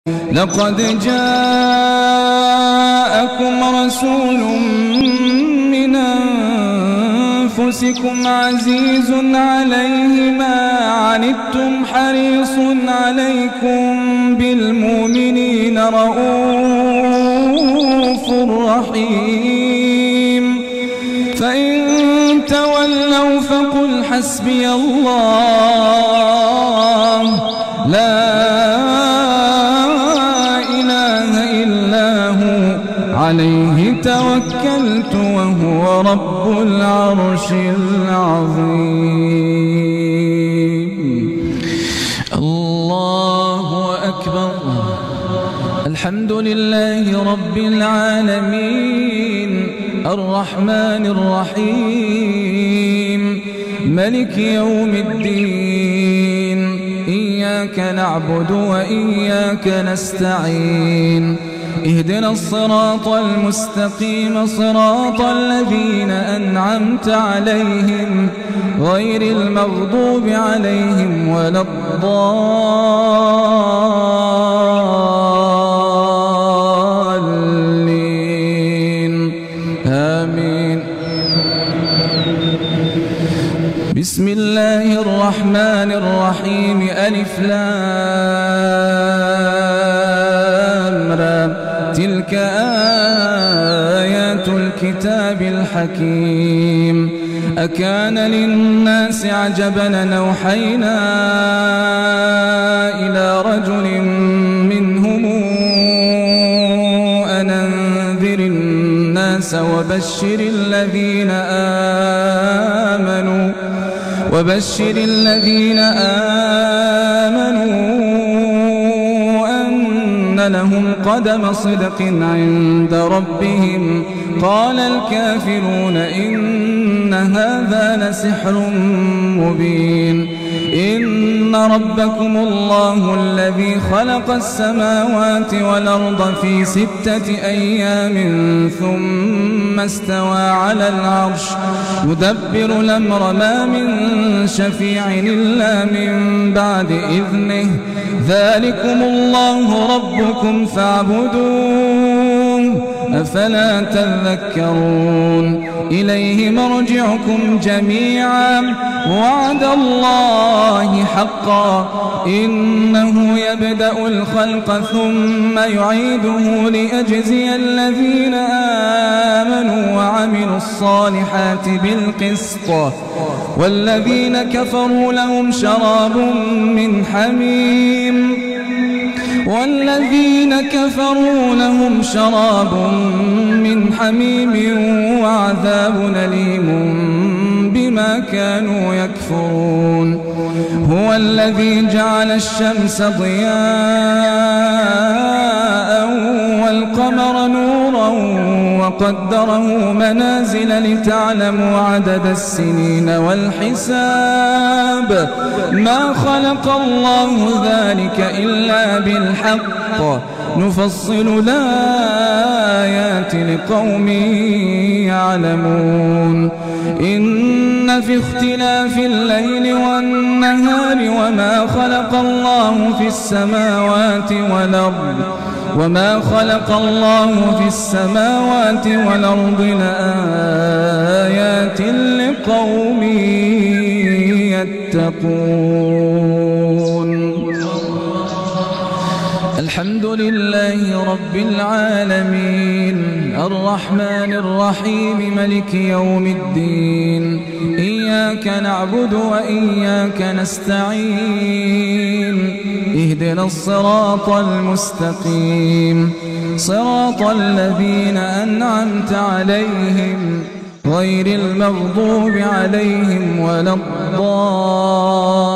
لقد جاءكم رسول من أنفسكم عزيز عليه ما عنتم حريص عليكم بالمؤمنين رؤوف رحيم. فإن تولوا فقل حسبي الله لا عليه توكلت وهو رب العرش العظيم. الله أكبر. الحمد لله رب العالمين الرحمن الرحيم ملك يوم الدين. إياك نعبد وإياك نستعين. اهدنا الصراط المستقيم صراط الذين أنعمت عليهم غير المغضوب عليهم ولا الضالين آمين. بسم الله الرحمن الرحيم. ألف لام را تلك آيات الكتاب الحكيم. أكان للناس عجبا أن أوحينا إلى رجل منهم أن أنذر الناس وبشر الذين آمنوا لهم قدم صدق عند ربهم. قال الكافرون إن هذا لسحر مبين. إن ربكم الله الذي خلق السماوات والأرض في 6 أيام ثم استوى على العرش يدبر الأمر ما من شفيع إلا من بعد إذنه. ذلكم الله ربكم فاعبدوه أفلا تذكرون. إليه مرجعكم جميعا وعد الله حقا إنه يبدأ الخلق ثم يعيده ليجزي الذين آمنوا وعملوا الصالحات بالقسط والذين كفروا لهم شراب من حميم وعذاب أليم بما كانوا يكفرون. هو الذي جعل الشمس ضياء والقمر نورا وقدره منازل لتعلموا عدد السنين والحساب. ما خلق الله ذلك إلا بالحق نفصل الآيات لقوم يعلمون. إن في اختلاف الليل والنهار وما خلق الله في السماوات والأرض لآيات لقوم يتقون. الحمد لله رب العالمين الرحمن الرحيم ملك يوم الدين. إياك نعبد وإياك نستعين. اهدنا الصراط المستقيم صراط الذين أنعمت عليهم غير المغضوب عليهم ولا الضالين